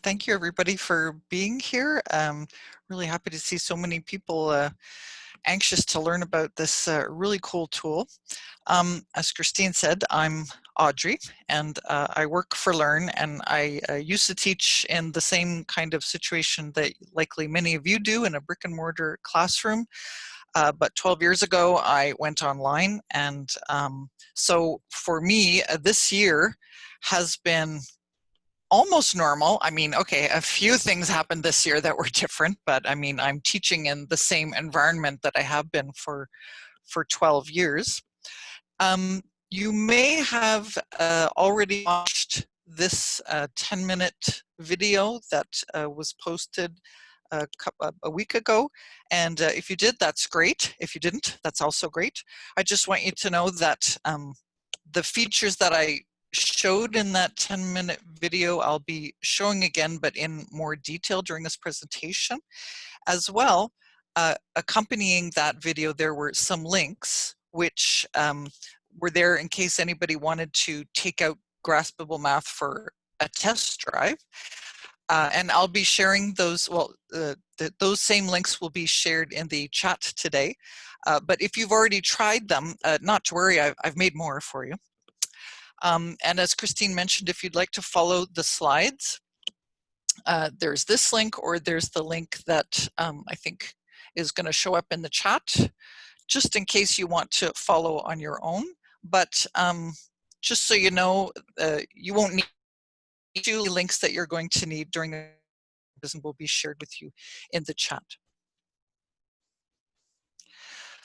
Thank you everybody for being here. Really happy to see so many people anxious to learn about this really cool tool. As Christine said, I'm Audrey and I work for Learn, and I used to teach in the same kind of situation that likely many of you do in a brick and mortar classroom. But 12 years ago I went online, and so for me this year has been almost normal. I mean, okay, a few things happened this year that were different, but I mean, I'm teaching in the same environment that I have been for 12 years. You may have already watched this 10-minute video that was posted a week ago, and if you did, that's great. If you didn't, that's also great. I just want you to know that the features that I showed in that 10-minute video, I'll be showing again, but in more detail during this presentation. As well, accompanying that video, there were some links which were there in case anybody wanted to take out Graspable Math for a test drive. And I'll be sharing those, well, those same links will be shared in the chat today. But if you've already tried them, not to worry, I've made more for you. And as Christine mentioned, if you'd like to follow the slides, there's this link, or there's the link that I think is going to show up in the chat, just in case you want to follow on your own. But just so you know, you won't need two links that you're going to need during the presentation will be shared with you in the chat.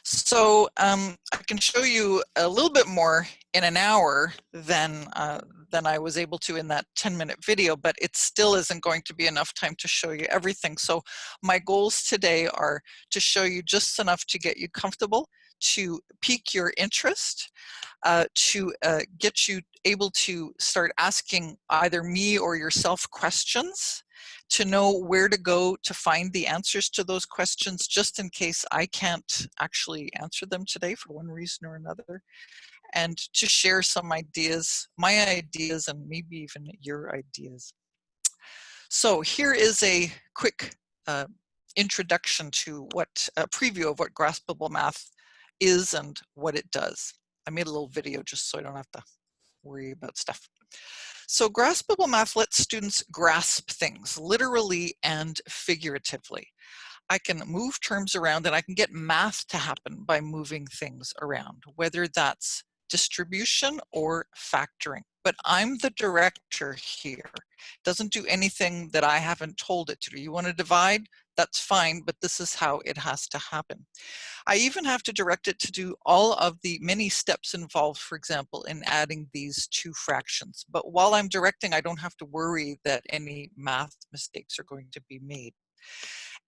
So I can show you a little bit more in an hour than I was able to in that 10-minute video, but it still isn't going to be enough time to show you everything. So my goals today are to show you just enough to get you comfortable, to pique your interest, to get you able to start asking either me or yourself questions, to know where to go to find the answers to those questions, just in case I can't actually answer them today for one reason or another, and to share some ideas, my ideas, and maybe even your ideas. So here is a quick introduction to a preview of what Graspable Math is and what it does. I made a little video just so I don't have to worry about stuff. So Graspable Math lets students grasp things, literally and figuratively. I can move terms around, and I can get math to happen by moving things around, whether that's distribution or factoring. But I'm the director here. It doesn't do anything that I haven't told it to do. You want to divide? That's fine, but this is how it has to happen. I even have to direct it to do all of the many steps involved, for example, in adding these two fractions. But while I'm directing, I don't have to worry that any math mistakes are going to be made.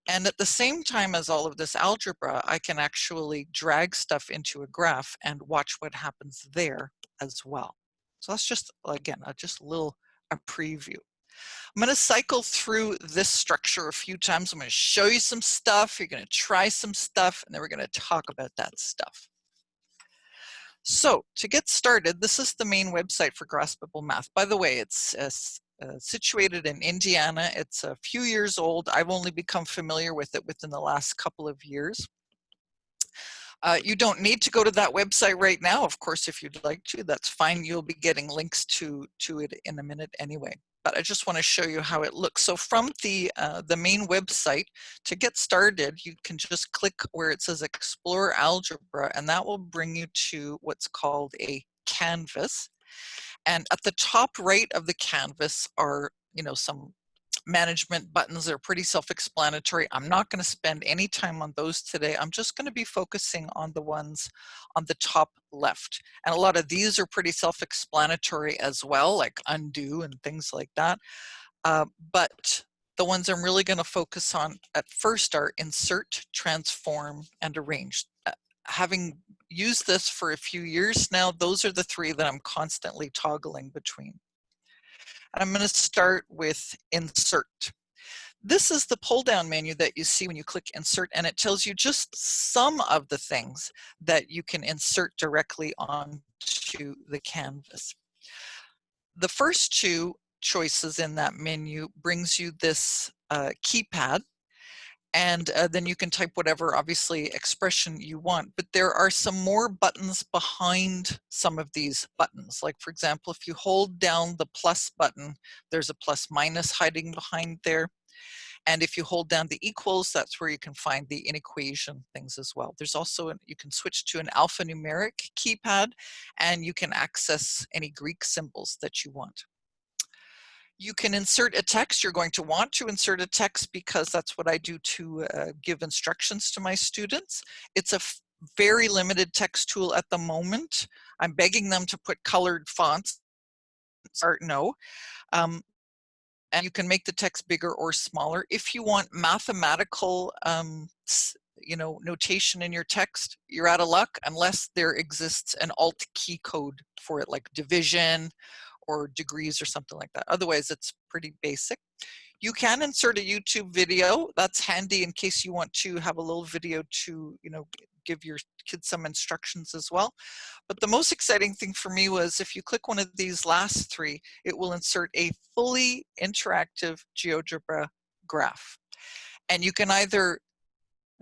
And at the same time as all of this algebra, I can actually drag stuff into a graph and watch what happens there as well. So that's just, again, just a preview. I'm going to cycle through this structure a few times. I'm going to show you some stuff, you're going to try some stuff, and then we're going to talk about that stuff. So to get started, this is the main website for Graspable Math. By the way, it's situated in Indiana. It's a few years old. I've only become familiar with it within the last couple of years. You don't need to go to that website right now. Of course, if you'd like to, that's fine. You'll be getting links to it in a minute anyway. But I just want to show you how it looks. So from the main website, to get started, you can just click where it says Explore Algebra, and that will bring you to what's called a canvas. And at the top right of the canvas are, some management buttons. Are pretty self-explanatory. I'm not going to spend any time on those today. I'm just going to be focusing on the ones on the top left. And a lot of these are pretty self-explanatory as well, like undo and things like that. But the ones I'm really going to focus on at first are insert, transform, and arrange. Having used this for a few years now, those are the three that I'm constantly toggling between. And I'm going to start with insert. This is the pull down menu that you see when you click insert, and it tells you just some of the things that you can insert directly onto the canvas. The first two choices in that menu brings you this keypad. And then you can type whatever, obviously, expression you want. But there are some more buttons behind some of these buttons. Like, for example, if you hold down the plus button, there's a plus minus hiding behind there. And if you hold down the equals, that's where you can find the inequation things as well. There's also, you can switch to an alphanumeric keypad, and you can access any Greek symbols that you want. You can insert a text. You're going to want to insert a text because that's what I do to give instructions to my students. It's a very limited text tool at the moment. I'm begging them to put colored fonts, or no. And you can make the text bigger or smaller. If you want mathematical notation in your text, you're out of luck unless there exists an alt key code for it, like division or degrees or something like that. Otherwise, it's pretty basic. You can insert a YouTube video. That's handy in case you want to have a little video to, give your kids some instructions as well. But the most exciting thing for me was if you click one of these last three, it will insert a fully interactive GeoGebra graph. And you can either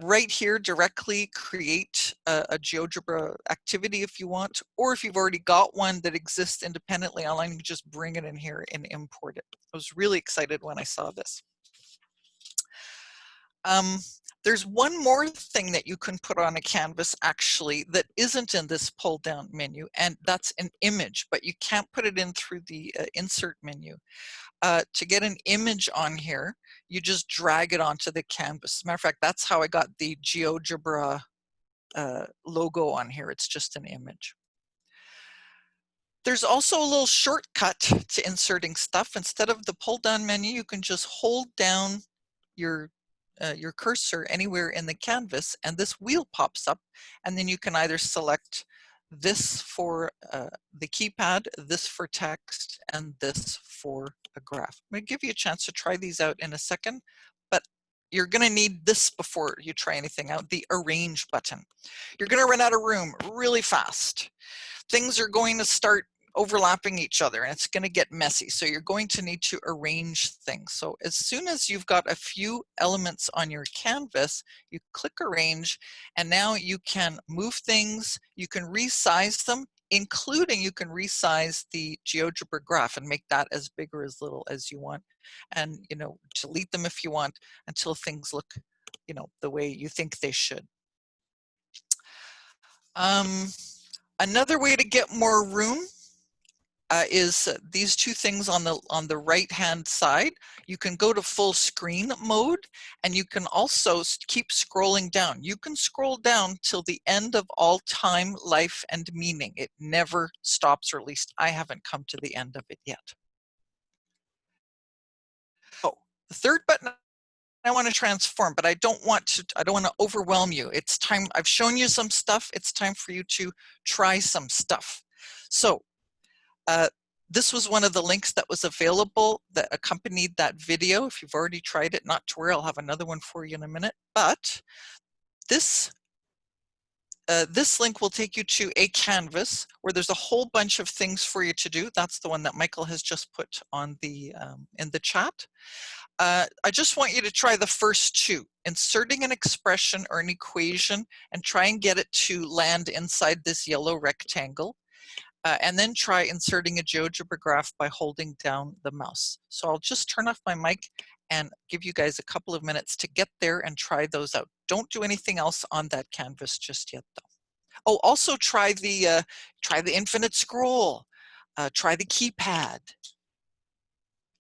right here directly create a GeoGebra activity if you want, or if you've already got one that exists independently online, you can just bring it in here and import it. I was really excited when I saw this. There's one more thing that you can put on a canvas actually that isn't in this pull down menu, and that's an image, but you can't put it in through the insert menu. To get an image on here, you just drag it onto the canvas. As a matter of fact, that's how I got the GeoGebra logo on here. It's just an image. There's also a little shortcut to inserting stuff. Instead of the pull down menu, you can just hold down your cursor anywhere in the canvas and this wheel pops up, and then you can either select this for the keypad, this for text, and this for a graph. I'm going to give you a chance to try these out in a second, but you're going to need this before you try anything out, the arrange button. You're going to run out of room really fast. Things are going to start overlapping each other and it's going to get messy. So you're going to need to arrange things. So as soon as you've got a few elements on your canvas, you click arrange, and now you can move things, you can resize them, including you can resize the GeoGebra graph and make that as big or as little as you want, and delete them if you want until things look the way you think they should. Another way to get more room is these two things on the right hand side. You can go to full screen mode, and you can also keep scrolling down. You can scroll down till the end of all time, life, and meaning. It never stops, or at least I haven't come to the end of it yet. Oh, the third button I want to transform, but I don't want to overwhelm you. It's time. I've shown you some stuff. It's time for you to try some stuff. So this was one of the links that was available that accompanied that video. If you've already tried it, not to worry, I'll have another one for you in a minute. But this link will take you to a canvas where there's a whole bunch of things for you to do. That's the one that Michael has just put on the in the chat. I just want you to try the first two, inserting an expression or an equation, and try and get it to land inside this yellow rectangle. And then try inserting a GeoGebra graph by holding down the mouse. So I'll just turn off my mic and give you guys a couple of minutes to get there and try those out. Don't do anything else on that canvas just yet, though. Oh, also try the infinite scroll. Try the keypad.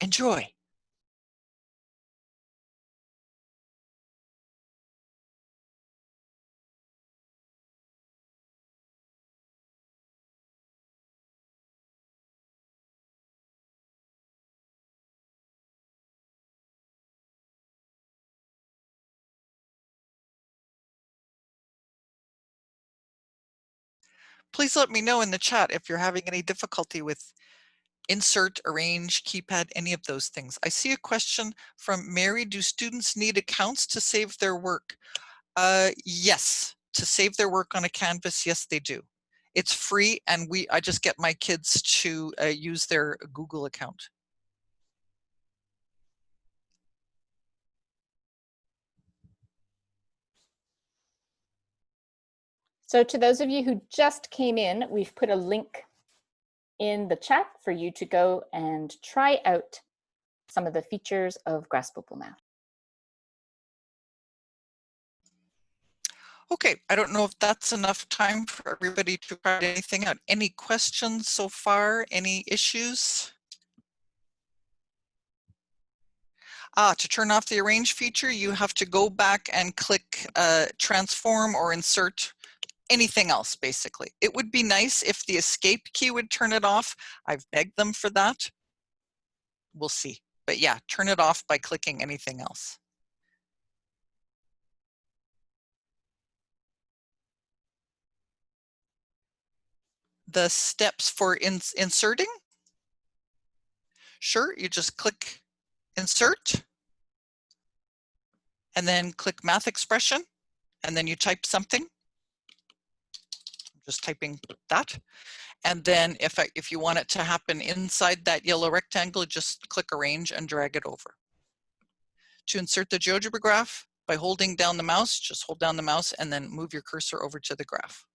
Enjoy. Please let me know in the chat if you're having any difficulty with insert, arrange, keypad, any of those things. I see a question from Mary. Do students need accounts to save their work? Yes, to save their work on a canvas, yes, they do. It's free, and I just get my kids to use their Google account. So to those of you who just came in, we've put a link in the chat for you to go and try out some of the features of Graspable Math. Okay, I don't know if that's enough time for everybody to try anything out. Any questions so far? Any issues? To turn off the arrange feature, you have to go back and click transform or insert anything else, basically. It would be nice if the escape key would turn it off. I've begged them for that. We'll see. But yeah, turn it off by clicking anything else. The steps for inserting? Sure, you just click insert and then click math expression and then you type something. I'm just typing that. And then if you want it to happen inside that yellow rectangle, just click arrange and drag it over. To insert the GeoGebra graph, by holding down the mouse, just hold down the mouse and then move your cursor over to the graph.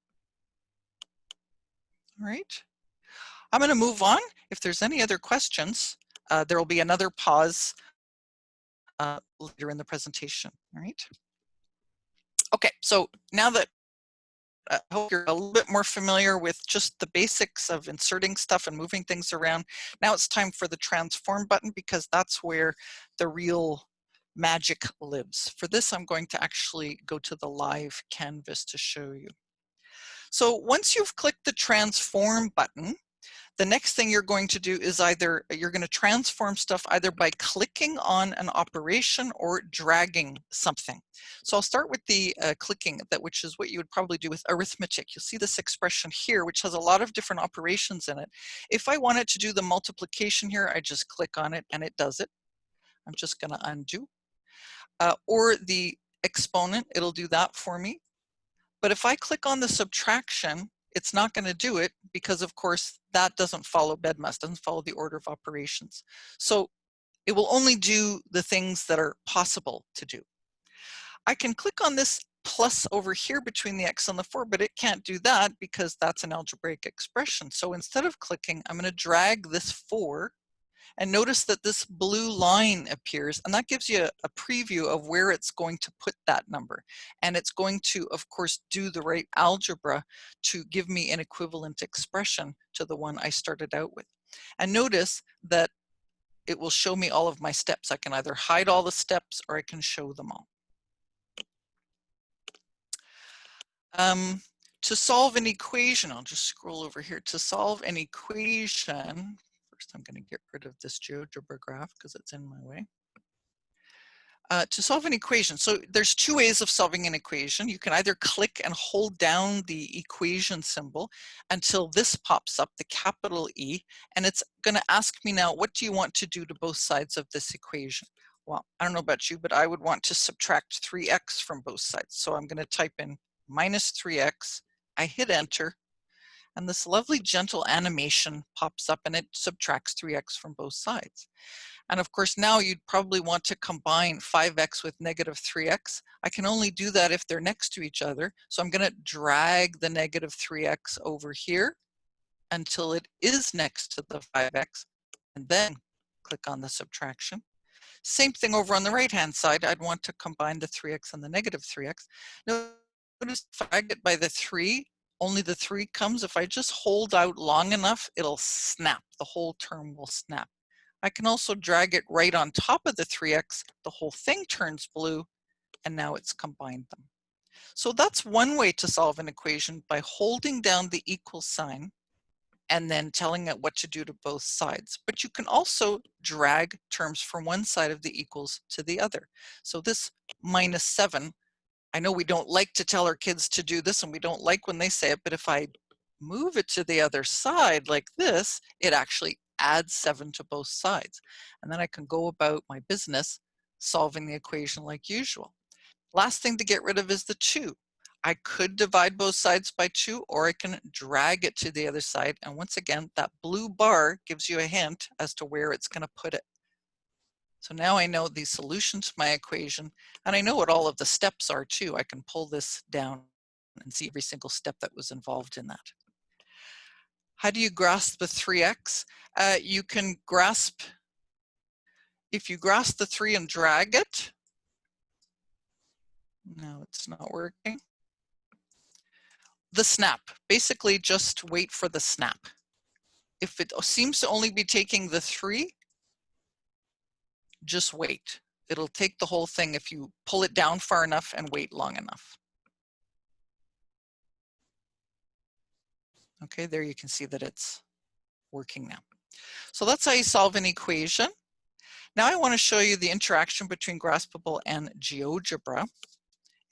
All right. I'm going to move on. If there's any other questions, there will be another pause later in the presentation. All right. Okay, so now that I hope you're a little bit more familiar with just the basics of inserting stuff and moving things around, now it's time for the transform button because that's where the real magic lives. For this, I'm going to actually go to the live canvas to show you. So once you've clicked the transform button, the next thing you're going to do is you're going to transform stuff either by clicking on an operation or dragging something. So I'll start with the clicking, which is what you would probably do with arithmetic. You'll see this expression here, which has a lot of different operations in it. If I wanted to do the multiplication here, I just click on it and it does it. I'm just going to undo. Or the exponent, it'll do that for me. But if I click on the subtraction, it's not going to do it because, of course, that doesn't follow BEDMAS, doesn't follow the order of operations. So it will only do the things that are possible to do. I can click on this plus over here between the x and the 4, but it can't do that because that's an algebraic expression. So instead of clicking, I'm going to drag this 4. And notice that this blue line appears, and that gives you a preview of where it's going to put that number. And it's going to, of course, do the right algebra to give me an equivalent expression to the one I started out with. And notice that it will show me all of my steps. I can either hide all the steps or I can show them all. To solve an equation, I'll just scroll over here. To solve an equation, first I'm going to get rid of this GeoGebra graph because it's in my way. To solve an equation, so there's 2 ways of solving an equation. You can either click and hold down the equation symbol until this pops up, the capital E, and it's going to ask me now, what do you want to do to both sides of this equation? Well, I don't know about you, but I would want to subtract 3x from both sides. So I'm going to type in minus 3x, I hit enter, and this lovely gentle animation pops up and it subtracts 3x from both sides. And of course, now you'd probably want to combine 5x with negative 3x. I can only do that if they're next to each other. So I'm going to drag the negative 3x over here until it is next to the 5x, and then click on the subtraction. Same thing over on the right-hand side. I'd want to combine the 3x and the negative 3x. Notice if I get by the 3, only the 3 comes. If I just hold out long enough, it'll snap. The whole term will snap. I can also drag it right on top of the 3x, the whole thing turns blue, and now it's combined them. So that's one way to solve an equation, by holding down the equal sign and then telling it what to do to both sides. But you can also drag terms from one side of the equals to the other. So this minus 7, I know we don't like to tell our kids to do this and we don't like when they say it, but if I move it to the other side like this, it actually adds 7 to both sides. And then I can go about my business solving the equation like usual. Last thing to get rid of is the 2. I could divide both sides by 2, or I can drag it to the other side. And once again, that blue bar gives you a hint as to where it's going to put it. So now I know the solution to my equation, and I know what all of the steps are too. I can pull this down and see every single step that was involved in that. How do you grasp the 3x? You can grasp, if you grasp the 3 and drag it. No, it's not working. The snap, basically just wait for the snap. If it seems to only be taking the 3, just wait. It'll take the whole thing if you pull it down far enough and wait long enough. Okay, there you can see that it's working now. So that's how you solve an equation. Now I want to show you the interaction between Graspable and GeoGebra.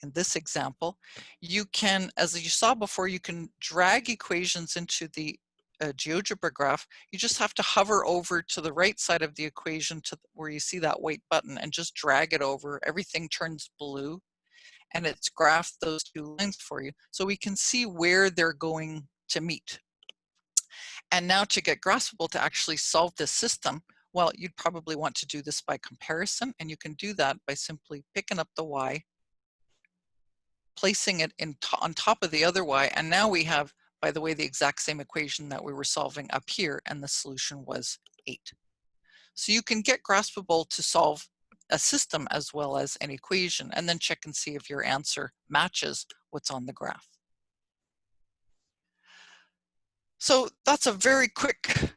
In this example, you can, as you saw before, you can drag equations into the GeoGebra graph. You just have to hover over to the right side of the equation to where you see that white button and just drag it over. Everything turns blue and it's graphed those 2 lines for you. So we can see where they're going to meet. And now to get Graspable to actually solve this system, well, you'd probably want to do this by comparison, and you can do that by simply picking up the y, placing it on top of the other y, and now we have, by the way, the exact same equation that we were solving up here, and the solution was 8. So you can get Graspable to solve a system as well as an equation, and then check and see if your answer matches what's on the graph. So that's a very quick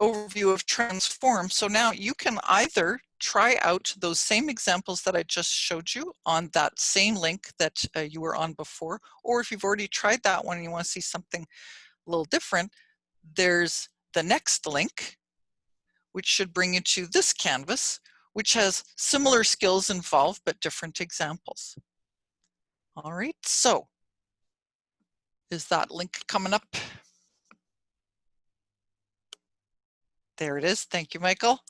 overview of transform. So now you can either try out those same examples that I just showed you on that same link that you were on before, or if you've already tried that one and you want to see something a little different, there's the next link, which should bring you to this canvas, which has similar skills involved, but different examples. All right, so is that link coming up? There it is. Thank you, Michael.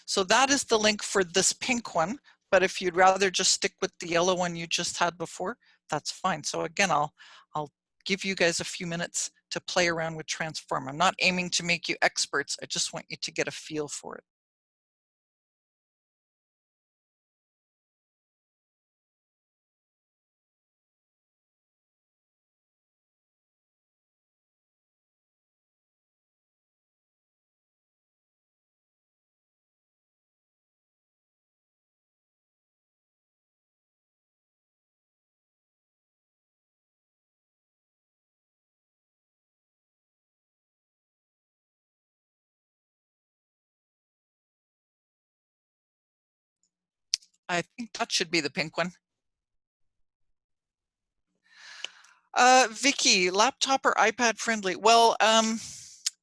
So that is the link for this pink one, but if you'd rather just stick with the yellow one you just had before, that's fine. So again, I'll give you guys a few minutes to play around with transform. I'm not aiming to make you experts. I just want you to get a feel for it. I think that should be the pink one. Vicky, laptop or iPad friendly? Well,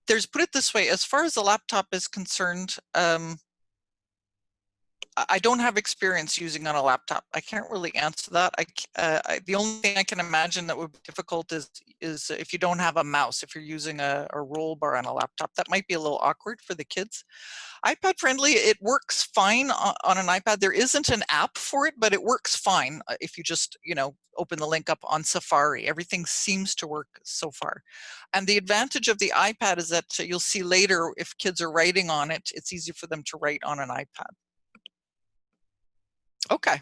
put it this way, as far as the laptop is concerned, I don't have experience using on a laptop. I can't really answer that. The only thing I can imagine that would be difficult is if you don't have a mouse, if you're using a roll bar on a laptop, that might be a little awkward for the kids. iPad friendly, it works fine on an iPad. There isn't an app for it, but it works fine if you just, open the link up on Safari. Everything seems to work so far. And the advantage of the iPad is that you'll see later if kids are writing on it, it's easy for them to write on an iPad. Okay.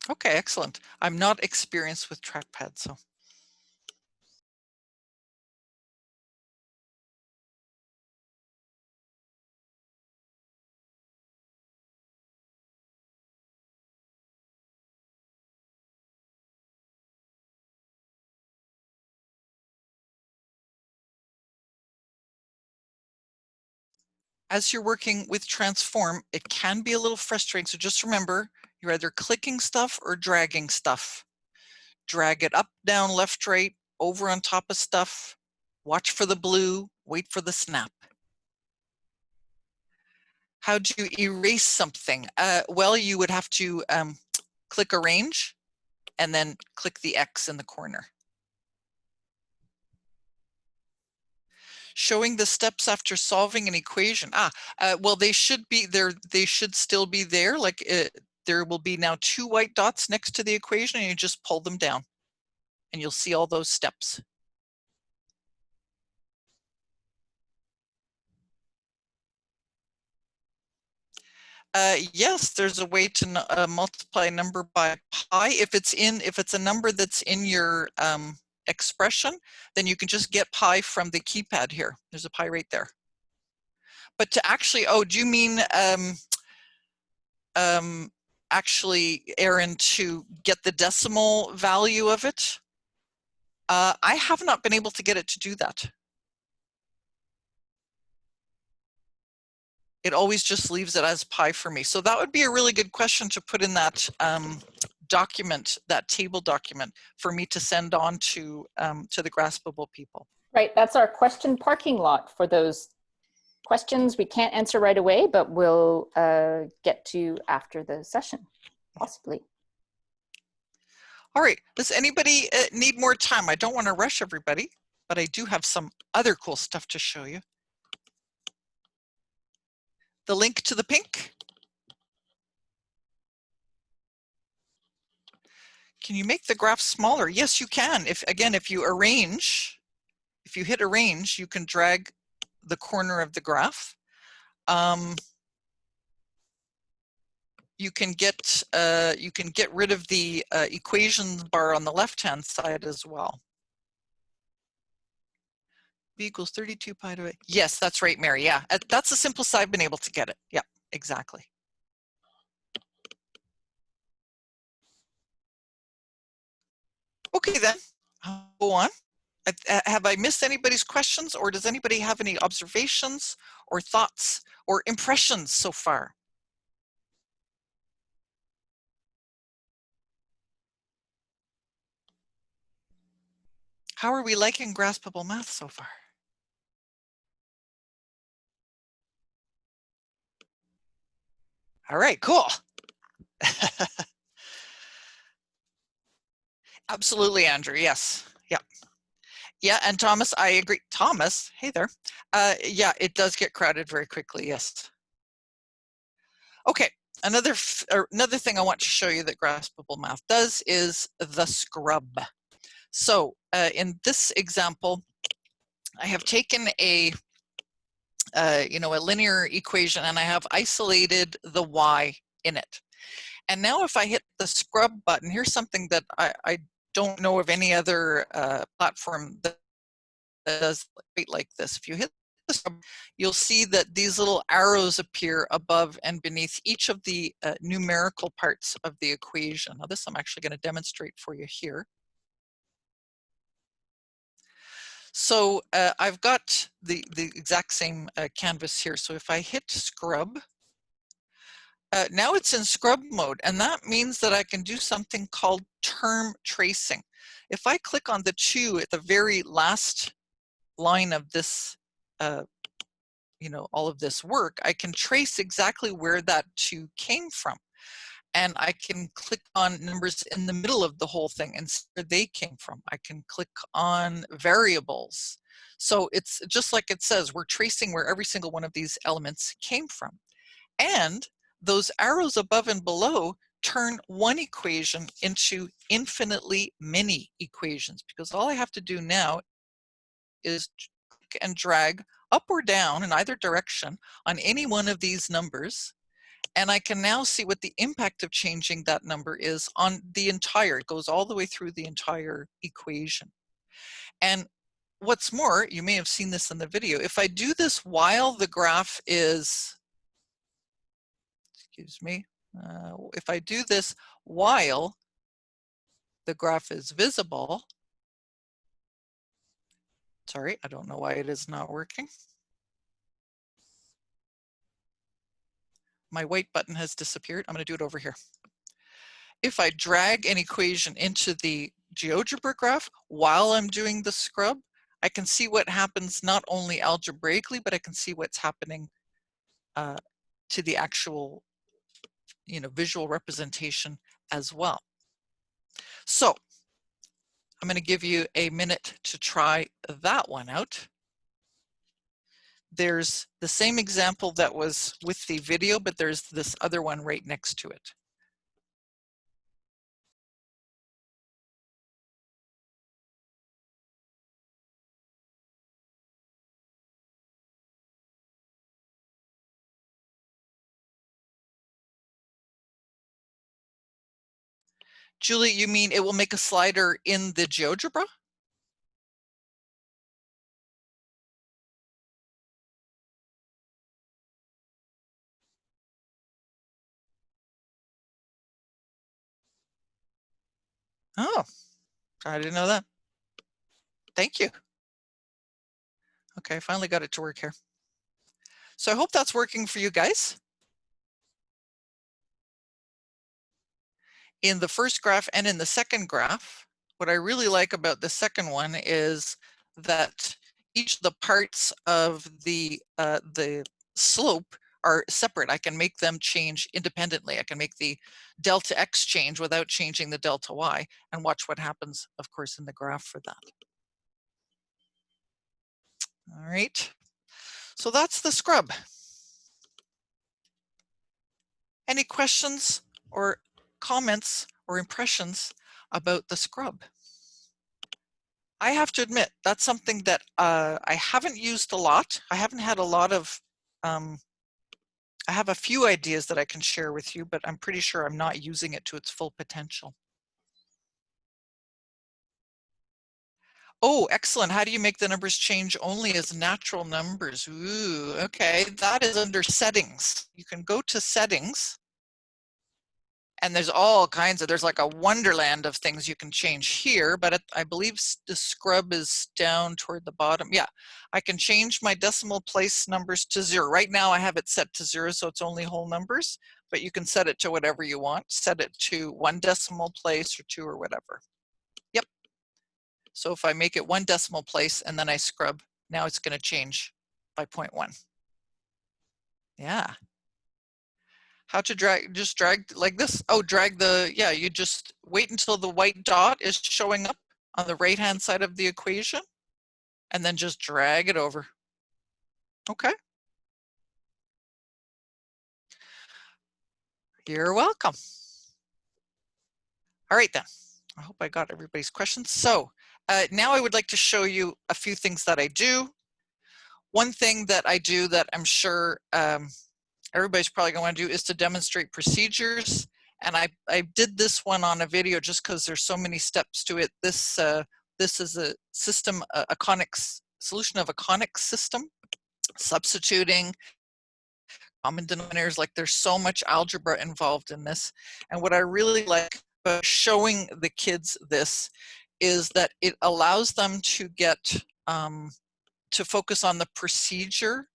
Okay, excellent. I'm not experienced with trackpad, so. As you're working with transform, it can be a little frustrating. So just remember, you're either clicking stuff or dragging stuff. Drag it up, down, left, right, over on top of stuff. Watch for the blue, wait for the snap. How do you erase something? Well, you would have to click arrange and then click the X in the corner. Showing the steps after solving an equation. Well, they should be there. They should still be there. Like there will be now 2 white dots next to the equation, and you just pull them down and you'll see all those steps. Yes, there's a way to multiply a number by pi. If it's a number that's in your expression, then you can just get pi from the keypad here. There's a pi right there. But to actually, oh, do you mean actually, Aaron, to get the decimal value of it? I have not been able to get it to do that. It always just leaves it as pi for me. So that would be a really good question to put in that document, that table document, for me to send on to the Graspable people. Right, that's our question parking lot for those questions we can't answer right away, but we'll get to after the session, possibly. All right, does anybody need more time? I don't want to rush everybody, but I do have some other cool stuff to show you. The link to the pink. Can you make the graph smaller? Yes, you can. If you arrange, if you hit arrange, you can drag the corner of the graph. You can get rid of the equations bar on the left-hand side as well. B equals 32 pi to 8. Yes, that's right, Mary. Yeah, that's the simplest I've been able to get it. Yeah, exactly. Okay, then I'll go on. Have I missed anybody's questions, or does anybody have any observations or thoughts or impressions so far? How are we liking Graspable Math so far? All right, cool. Absolutely, Andrew. Yes. Yeah. Yeah, and Thomas, I agree. Thomas, hey there. Yeah, it does get crowded very quickly. Yes. Okay. Another thing I want to show you that Graspable Math does is the scrub. So in this example, I have taken a linear equation, and I have isolated the y in it. And now if I hit the scrub button, here's something that I don't know of any other platform that does like this. If you hit the scrub, you'll see that these little arrows appear above and beneath each of the numerical parts of the equation. Now this I'm actually going to demonstrate for you here. So I've got the exact same canvas here. So if I hit scrub, now it's in scrub mode, and that means that I can do something called term tracing. If I click on the 2 at the very last line of this, all of this work, I can trace exactly where that 2 came from. And I can click on numbers in the middle of the whole thing and see where they came from. I can click on variables. So it's just like it says, we're tracing where every single one of these elements came from. And those arrows above and below turn one equation into infinitely many equations, because all I have to do now is click and drag up or down in either direction on any one of these numbers. And I can now see what the impact of changing that number is on the entire, it goes all the way through the entire equation. And what's more, you may have seen this in the video, if I do this while the graph is, excuse me, if I do this while the graph is visible, sorry, I don't know why it is not working. My white button has disappeared. I'm going to do it over here. If I drag an equation into the GeoGebra graph while I'm doing the scrub, I can see what happens not only algebraically, but I can see what's happening to the actual, visual representation as well. So I'm going to give you a minute to try that one out. there's the same example that was with the video, but there's this other one right next to it. Julie, you mean it will make a slider in the GeoGebra? Oh, I didn't know that. Thank you. Okay, I finally got it to work here. So I hope that's working for you guys. In the first graph and in the second graph, what I really like about the second one is that each of the parts of the slope are separate. I can make them change independently. I can make the delta x change without changing the delta y, and watch what happens, of course, in the graph for that. All right, so that's the scrub. Any questions or comments or impressions about the scrub? I have to admit, that's something that I haven't used a lot. I haven't had a lot of, I have a few ideas that I can share with you, but I'm pretty sure I'm not using it to its full potential. Oh, excellent. How do you make the numbers change only as natural numbers? Ooh, okay. That is under settings. You can go to settings, and there's all kinds of, there's like a wonderland of things you can change here, but I believe the scrub is down toward the bottom. Yeah, I can change my decimal place numbers to 0. Right now I have it set to 0, so it's only whole numbers, but you can set it to whatever you want. Set it to 1 decimal place or 2 or whatever. Yep. So if I make it 1 decimal place and then I scrub, now it's going to change by 0.1. Yeah. How to drag, just drag like this. Oh, drag the, yeah, you just wait until the white dot is showing up on the right hand side of the equation and then just drag it over. Okay. You're welcome. All right then. I hope I got everybody's questions. So now I would like to show you a few things that I do. One thing that I do that I'm sure everybody's probably going to want to do is to demonstrate procedures. And I did this one on a video just because there's so many steps to it. This is a system, a conic solution of a conic system, substituting common denominators. Like there's so much algebra involved in this. And what I really like about showing the kids this is that it allows them to get to focus on the procedure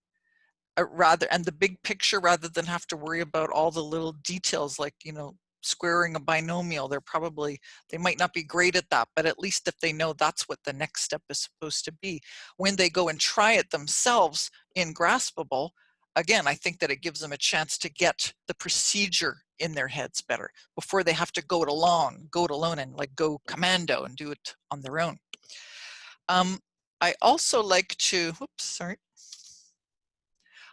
rather and the big picture rather than have to worry about all the little details like, you know, squaring a binomial. They might not be great at that, but at least if they know that's what the next step is supposed to be, when they go and try it themselves in Graspable, again, I think that it gives them a chance to get the procedure in their heads better before they have to go it alone and like go commando and do it on their own. I also like to,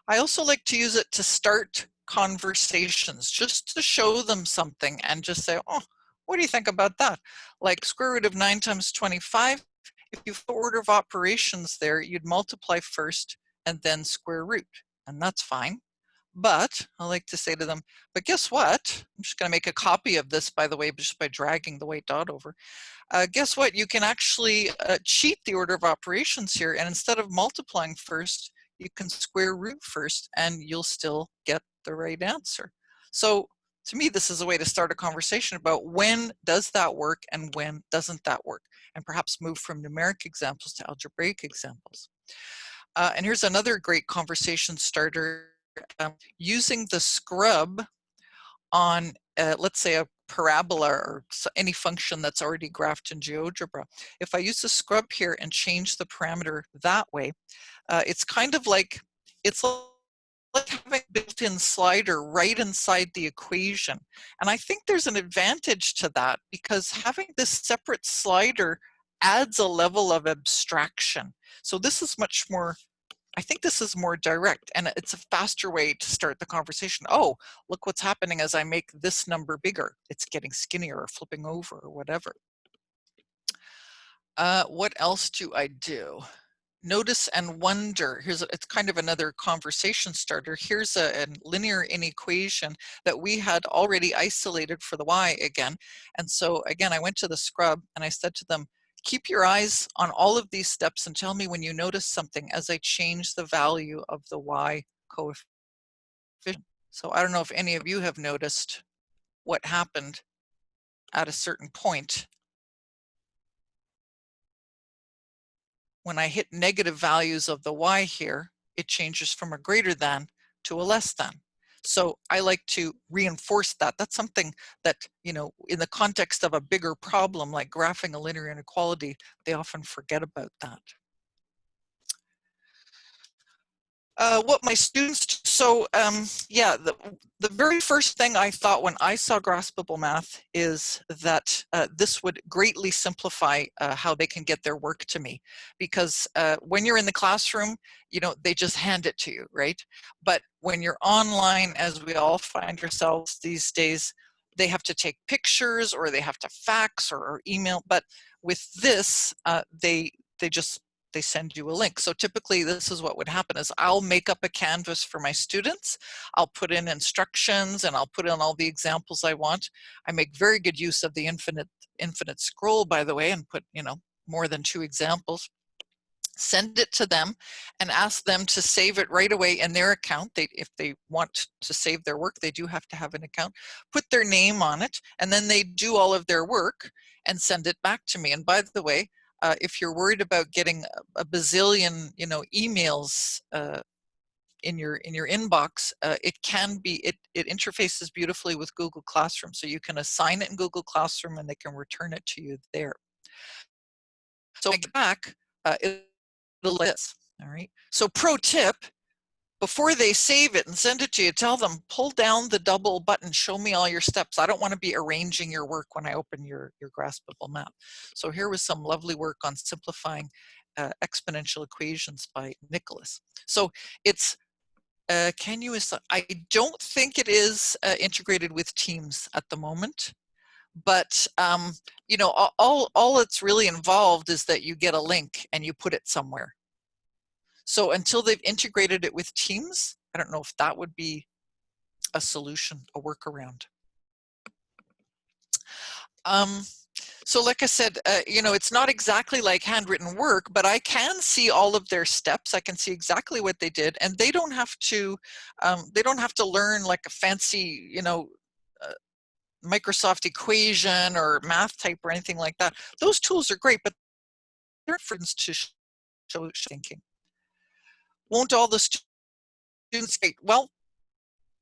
I also like to use it to start conversations, just to show them something and just say, oh, what do you think about that? Like square root of 9 times 25, if you have order of operations there, you'd multiply first and then square root, and that's fine. But I like to say to them, but guess what? I'm just going to make a copy of this, by the way, just by dragging the white dot over. Guess what? You can actually cheat the order of operations here, and instead of multiplying first, you can square root first and you'll still get the right answer. So to me, this is a way to start a conversation about when does that work and when doesn't that work, and perhaps move from numeric examples to algebraic examples. And here's another great conversation starter, using the scrub on, let's say, a parabola or any function that's already graphed in GeoGebra. If I use the scrub here and change the parameter that way, it's kind of like, it's like having a built-in slider right inside the equation. And I think there's an advantage to that because having this separate slider adds a level of abstraction. So this is much more I think this is more direct, and it's a faster way to start the conversation. Oh, look what's happening as I make this number bigger. It's getting skinnier or flipping over or whatever. What else do I do? Notice and wonder. It's kind of another conversation starter. Here's a linear inequation that we had already isolated for the y again. And so again, I went to the scrub and I said to them, keep your eyes on all of these steps and tell me when you notice something as I change the value of the y coefficient. So I don't know if any of you have noticed what happened at a certain point. When I hit negative values of the y here, it changes from a greater than to a less than. So I like to reinforce that. That's something that, you know, in the context of a bigger problem like graphing a linear inequality, they often forget about that. What my students, so yeah, the very first thing I thought when I saw Graspable Math is that this would greatly simplify how they can get their work to me. Because when you're in the classroom, you know, they just hand it to you, right? But when you're online, as we all find ourselves these days, they have to take pictures or they have to fax or email. But with this, they send you a link. So typically this is what would happen is I'll make up a canvas for my students. I'll put in instructions and I'll put in all the examples I want. I make very good use of the infinite scroll, by the way, and put, you know, more than 2 examples. Send it to them and ask them to save it right away in their account. If they want to save their work, they do have to have an account. Put their name on it, and then they do all of their work and send it back to me. And by the way, if you're worried about getting a bazillion, you know, emails in your inbox, it can be, it interfaces beautifully with Google Classroom. So you can assign it in Google Classroom and they can return it to you there. So I get back, it'll list. All right. So pro tip, before they save it and send it to you, tell them, pull down the double button, show me all your steps. I don't want to be arranging your work when I open your Graspable Math. So here was some lovely work on simplifying exponential equations by Nicholas. So it's, can you, I don't think it is integrated with Teams at the moment, but you know, all it's really involved is that you get a link and you put it somewhere. So until they've integrated it with Teams, I don't know if that would be a solution, a workaround. So like I said, you know, it's not exactly like handwritten work, but I can see all of their steps. I can see exactly what they did, and they don't have to learn like a fancy, you know, Microsoft equation or math type or anything like that. Those tools are great, but they're for to show thinking. Won't all the students say, well,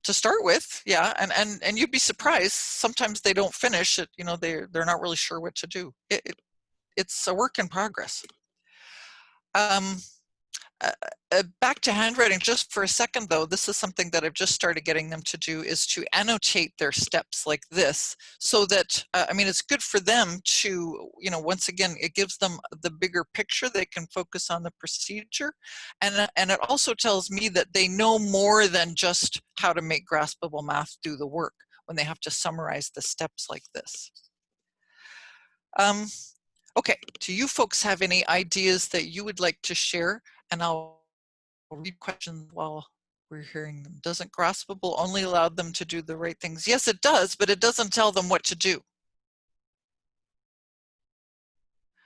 to start with, yeah, and you'd be surprised. Sometimes they don't finish it. You know, they're not really sure what to do. It's a work in progress. Back to handwriting just for a second, though. This is something that I've just started getting them to do, is to annotate their steps like this, so that I mean, it's good for them to, you know, once again, it gives them the bigger picture. They can focus on the procedure, and it also tells me that they know more than just how to make Graspable Math do the work when they have to summarize the steps like this. Okay, do you folks have any ideas that you would like to share? And I'll read questions while we're hearing them. Doesn't Graspable only allow them to do the right things? Yes, it does, but it doesn't tell them what to do.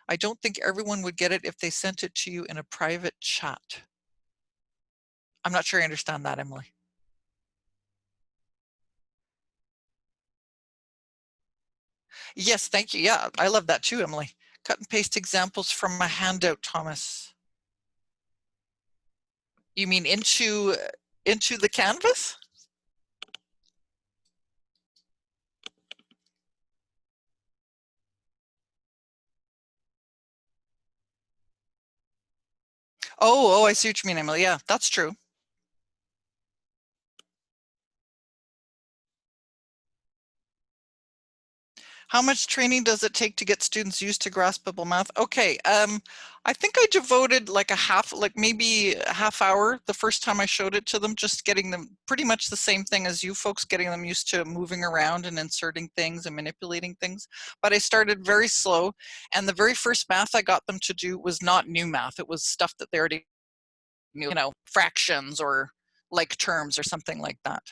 I don't think everyone would get it if they sent it to you in a private chat. I'm not sure I understand that, Emily. Yes, thank you. Yeah, I love that too, Emily. Cut and paste examples from a handout, Thomas. You mean into the canvas? Oh, I see what you mean, Emily. Yeah, that's true. How much training does it take to get students used to Graspable Math? Okay, I think I devoted like maybe a half hour the first time I showed it to them, just getting them pretty much the same thing as you folks, getting them used to moving around and inserting things and manipulating things. But I started very slow, and the very first math I got them to do was not new math. It was stuff that they already knew, you know, fractions or like terms or something like that.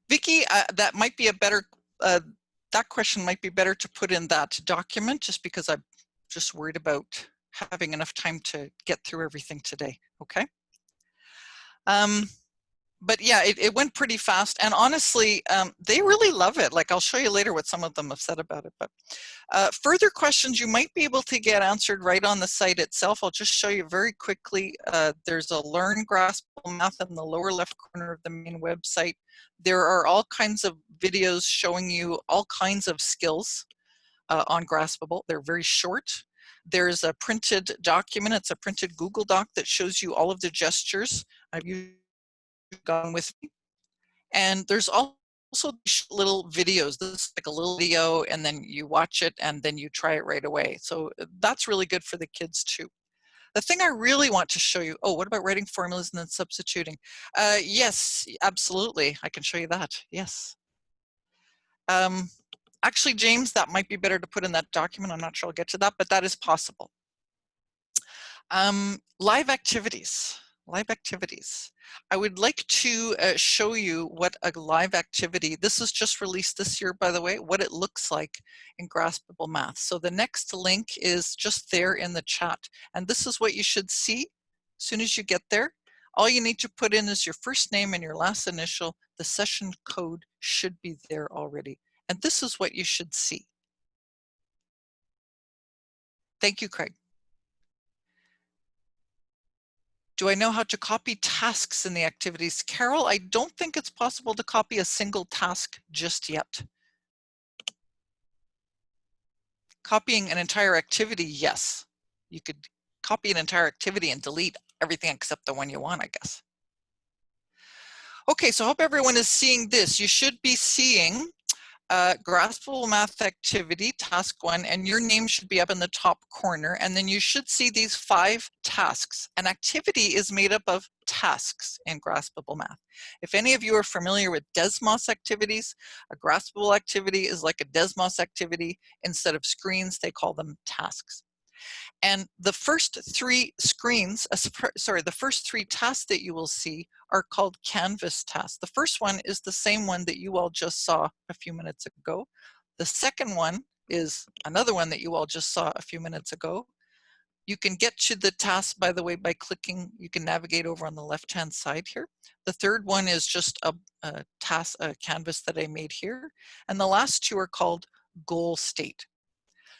Vicky, that might be a better, that question might be better to put in that document, just because I'm just worried about having enough time to get through everything today, okay? But yeah, it went pretty fast, and honestly, they really love it. Like, I'll show you later what some of them have said about it. But further questions you might be able to get answered right on the site itself. I'll just show you very quickly. There's a Learn Graspable Math in the lower left corner of the main website. There are all kinds of videos showing you all kinds of skills on Graspable. They're very short. There's a printed document. It's a printed Google Doc that shows you all of the gestures. I've gone with me. And there's also little videos. This is like a little video, and then you watch it and then you try it right away. So that's really good for the kids too. The thing I really want to show you, oh, what about writing formulas and then substituting? Yes, absolutely. I can show you that. Yes. Actually, James, that might be better to put in that document. I'm not sure I'll get to that, but that is possible. Live activities. Live activities. I would like to show you what a live activity, this is just released this year, by the way, what it looks like in Graspable Math. So the next link is just there in the chat. And this is what you should see as soon as you get there. All you need to put in is your first name and your last initial. The session code should be there already. And this is what you should see. Thank you, Craig. Do I know how to copy tasks in the activities? Carol, I don't think it's possible to copy a single task just yet. Copying an entire activity, yes. You could copy an entire activity and delete everything except the one you want, I guess. Okay, so I hope everyone is seeing this. You should be seeing Graspable Math activity, task 1, and your name should be up in the top corner, and then you should see these 5 tasks. An activity is made up of tasks in Graspable Math. If any of you are familiar with Desmos activities, a Graspable activity is like a Desmos activity. Instead of screens, they call them tasks. And the first 3 screens, the first 3 tasks that you will see are called Canvas tasks. The first one is the same one that you all just saw a few minutes ago. The second one is another one that you all just saw a few minutes ago. You can get to the task, by the way, by clicking. You can navigate over on the left-hand side here. The third one is just a canvas that I made here. And the last 2 are called goal state.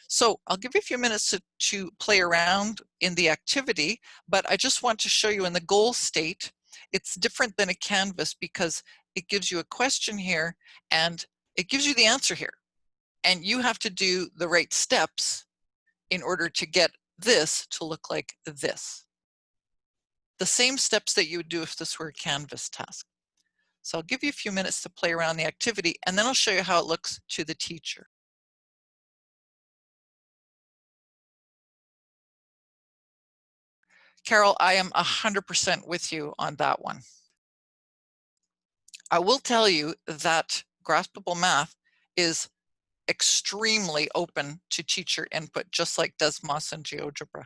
So I'll give you a few minutes to play around in the activity, but I just want to show you in the goal state, it's different than a canvas because it gives you a question here and it gives you the answer here. And you have to do the right steps in order to get this to look like this. The same steps that you would do if this were a canvas task. So I'll give you a few minutes to play around the activity, and then I'll show you how it looks to the teacher. Carol, I am 100% with you on that one. I will tell you that Graspable Math is extremely open to teacher input, just like Desmos and GeoGebra.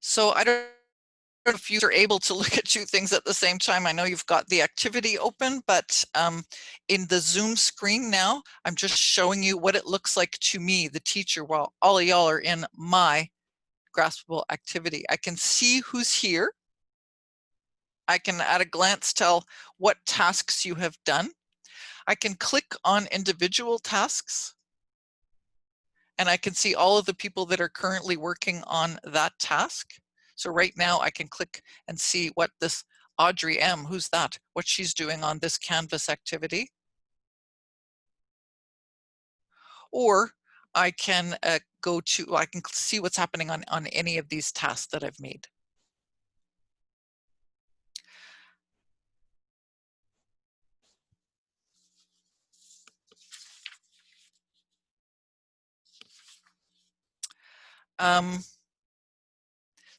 So I don't know if you are able to look at 2 things at the same time. I know you've got the activity open, but in the Zoom screen now, I'm just showing you what it looks like to me, the teacher, while all of y'all are in my Graspable activity. I can see who's here. I can at a glance tell what tasks you have done. I can click on individual tasks, and I can see all of the people that are currently working on that task. So right now I can click and see what this Audrey M, who's that? What she's doing on this Canvas activity. Or I can I can see what's happening on any of these tasks that I've made.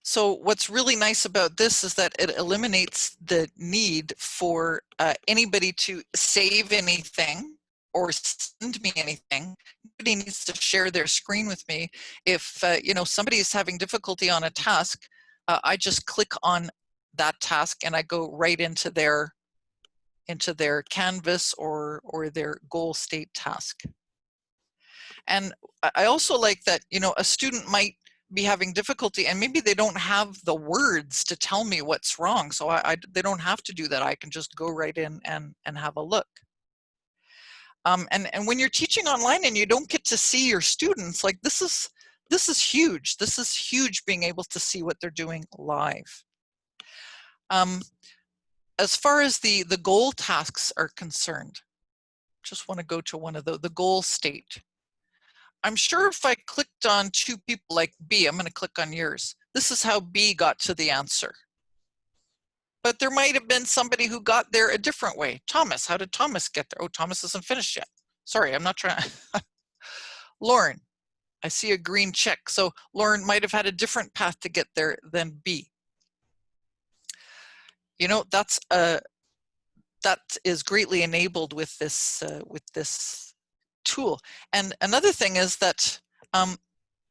So what's really nice about this is that it eliminates the need for anybody to save anything or send me anything. Nobody needs to share their screen with me. If you know, somebody is having difficulty on a task, I just click on that task and I go right into their Canvas or their goal state task. And I also like that, you know, a student might be having difficulty and maybe they don't have the words to tell me what's wrong. So they don't have to do that. I can just go right in and have a look. And when you're teaching online and you don't get to see your students, like this is huge. This is huge, being able to see what they're doing live. As far as the goal tasks are concerned, just want to go to one of the goal state. I'm sure if I clicked on two people like B, I'm going to click on yours. This is how B got to the answer. But there might have been somebody who got there a different way. Thomas, how did Thomas get there? Oh, Thomas isn't finished yet. Sorry, I'm not trying. Lauren, I see a green check. So Lauren might have had a different path to get there than B. You know, that is greatly enabled with this tool. And another thing is that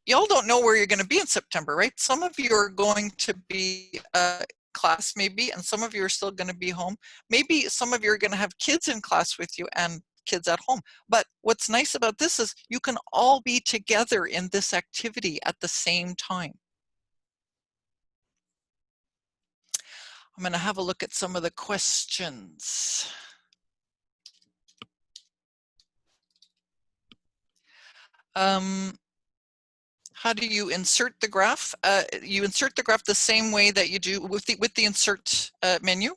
y'all don't know where you're going to be in September, right? Some of you are going to be class maybe, and some of you are still going to be home. Maybe some of you are going to have kids in class with you and kids at home. But what's nice about this is you can all be together in this activity at the same time. I'm going to have a look at some of the questions. How do you insert the graph? You insert the graph the same way that you do with the insert menu.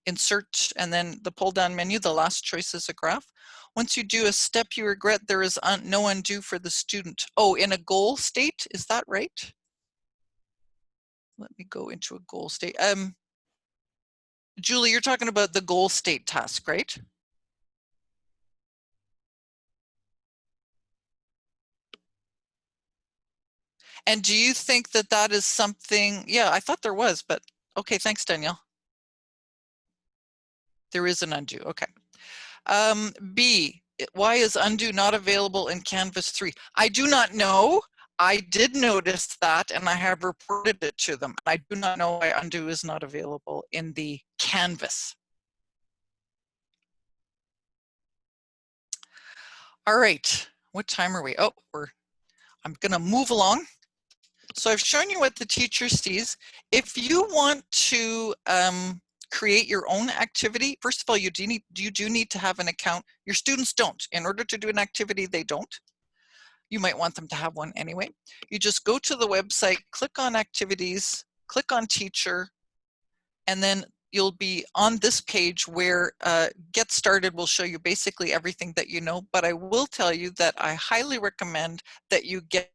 Insert and then the pull down menu, the last choice is a graph. Once you do a step you regret, there is no undo for the student. Oh, in a goal state, is that right? Let me go into a goal state. Julie, you're talking about the goal state task, right? And do you think that that is something, yeah, I thought there was, but okay, thanks, Danielle. There is an undo, okay. B, why is undo not available in Canvas 3? I do not know. I did notice that and I have reported it to them. I do not know why undo is not available in the Canvas. All right, what time are we? Oh, I'm gonna move along. So I've shown you what the teacher sees. If you want to create your own activity, first of all, you do need to have an account. Your students don't. In order to do an activity, they don't. You might want them to have one anyway. You just go to the website, click on activities, click on teacher, and then you'll be on this page where Get Started will show you basically everything that you know. But I will tell you that I highly recommend that you get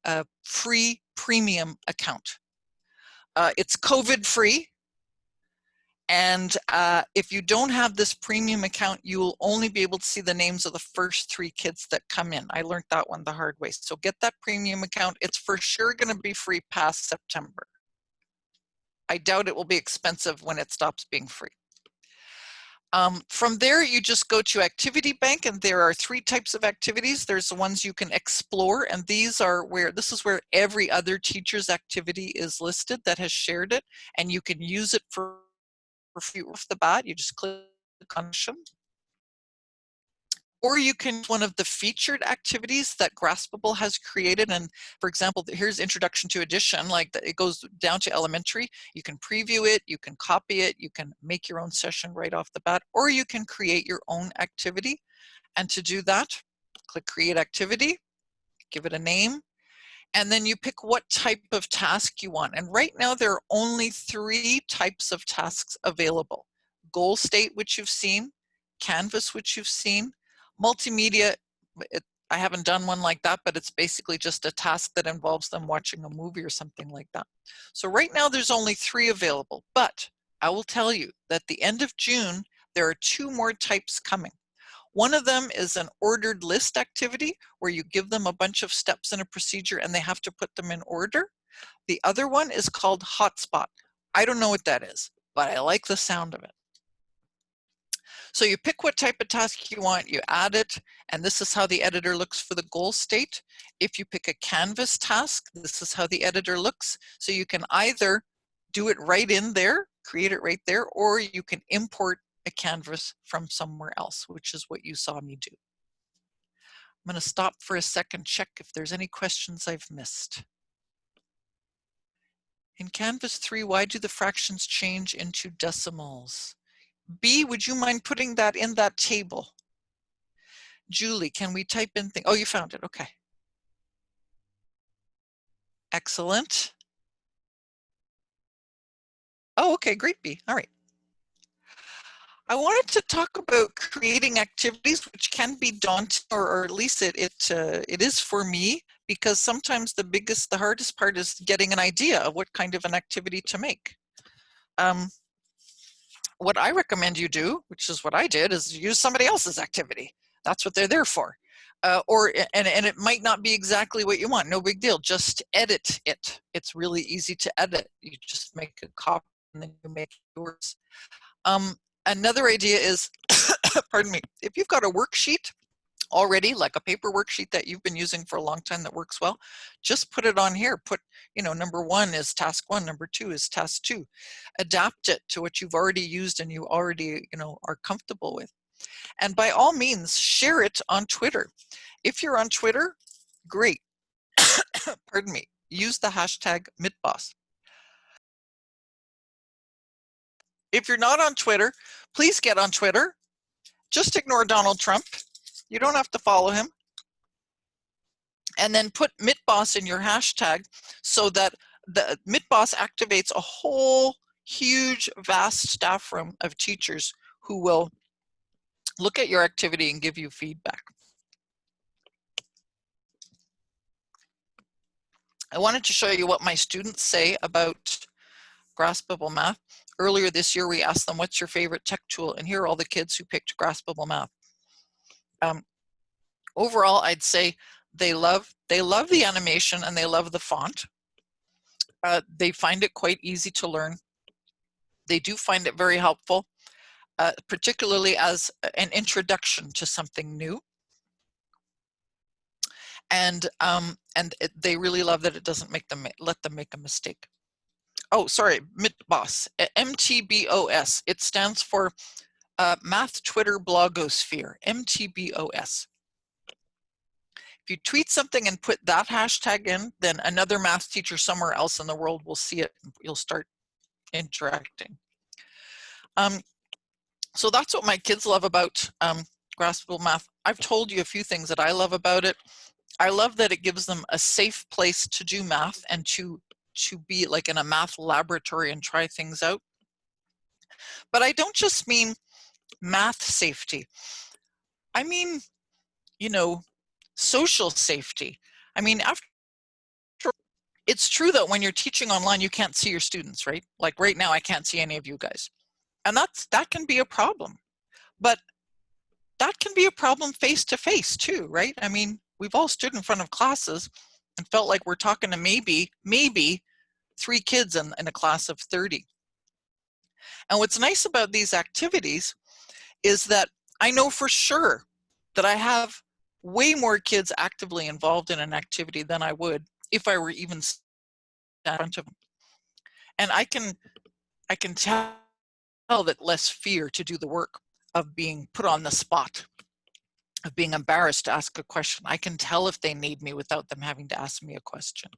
a free premium account. It's COVID free. And if you don't have this premium account, you will only be able to see the names of the first 3 kids that come in. I learned that one the hard way. So get that premium account. It's for sure going to be free past September. I doubt it will be expensive when it stops being free. From there, you just go to Activity Bank, and there are 3 types of activities. There's the ones you can explore, and this is where every other teacher's activity is listed that has shared it, and you can use it for free off the bat. You just click on them. Or you can one of the featured activities that Graspable has created. And for example, here's Introduction to Addition, like it goes down to elementary. You can preview it, you can copy it, you can make your own session right off the bat, or you can create your own activity. And to do that, click Create Activity, give it a name, And then you pick what type of task you want. And right now there are only 3 types of tasks available. Goal state, which you've seen, Canvas, which you've seen, multimedia. I haven't done one like that, but it's basically just a task that involves them watching a movie or something like that. So right now there's only 3 available, but I will tell you that at the end of June, there are 2 more types coming. One of them is an ordered list activity where you give them a bunch of steps in a procedure and they have to put them in order. The other one is called hotspot. I don't know what that is, but I like the sound of it. So you pick what type of task you want, you add it, and this is how the editor looks for the goal state. If you pick a Canvas task, this is how the editor looks. So you can either do it right in there, create it right there, or you can import a canvas from somewhere else, which is what you saw me do. I'm going to stop for a second, check if there's any questions I've missed. In Canvas 3, why do the fractions change into decimals? B, would you mind putting that in that table? Julie, can we type in things? Oh, you found it, okay. Excellent. Oh, okay, great, B, all right. I wanted to talk about creating activities, which can be daunting, or at least it is for me, because sometimes the hardest part is getting an idea of what kind of an activity to make. What I recommend you do, which is what I did, is use somebody else's activity. That's what they're there for. And it might not be exactly what you want, no big deal, just edit it. It's really easy to edit. You just make a copy and then you make yours. Another idea is, pardon me, if you've got a worksheet already, like a paper worksheet that you've been using for a long time that works well, just put it on here. Put, number 1 is task 1, number 2 is task 2. Adapt it to what you've already used and you already, are comfortable with. And by all means, share it on Twitter. If you're on Twitter, great. Pardon me, use the hashtag #MitBoss. If you're not on Twitter, please get on Twitter. Just ignore Donald Trump. You don't have to follow him. And then put #MitBoss in your hashtag so that the #MitBoss activates a whole huge, vast staff room of teachers who will look at your activity and give you feedback. I wanted to show you what my students say about Graspable Math. Earlier this year, we asked them, what's your favorite tech tool? And here are all the kids who picked Graspable Math. Overall, I'd say they love the animation and they love the font. They find it quite easy to learn. They do find it very helpful, particularly as an introduction to something new. And they really love that it doesn't let them make a mistake. Oh, sorry, #MitBoss, MTBOS. It stands for Math Twitter Blogosphere, MTBOS. If you tweet something and put that hashtag in, then another math teacher somewhere else in the world will see it. You'll start interacting. So that's what my kids love about Graspable Math. I've told you a few things that I love about it. I love that it gives them a safe place to do math and to be like in a math laboratory and try things out. But I don't just mean math safety. I mean, social safety. I mean, it's true that when you're teaching online, you can't see your students, right? Like right now, I can't see any of you guys. And that can be a problem. But that can be a problem face-to-face too, right? I mean, we've all stood in front of classes and felt like we're talking to maybe 3 kids in a class of 30. And what's nice about these activities is that I know for sure that I have way more kids actively involved in an activity than I would if I were even in front of them. And I can tell that less fear to do the work of being put on the spot, of being embarrassed to ask a question. I can tell if they need me without them having to ask me a question.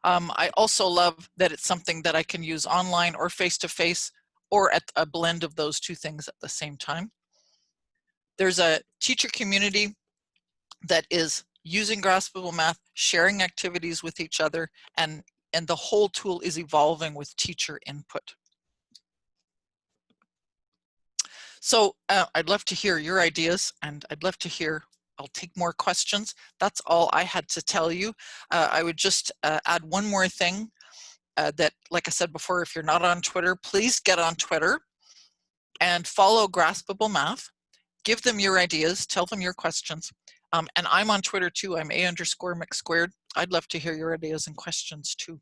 I also love that it's something that I can use online or face-to-face or at a blend of those 2 things at the same time. There's a teacher community that is using Graspable Math, sharing activities with each other, and the whole tool is evolving with teacher input. So I'd love to hear your ideas, and I'd love to hear, I'll take more questions. That's all I had to tell you. I would just add one more thing that, like I said before, if you're not on Twitter, please get on Twitter and follow Graspable Math. Give them your ideas, tell them your questions. And I'm on Twitter too, I'm A_McSquared. I'd love to hear your ideas and questions too.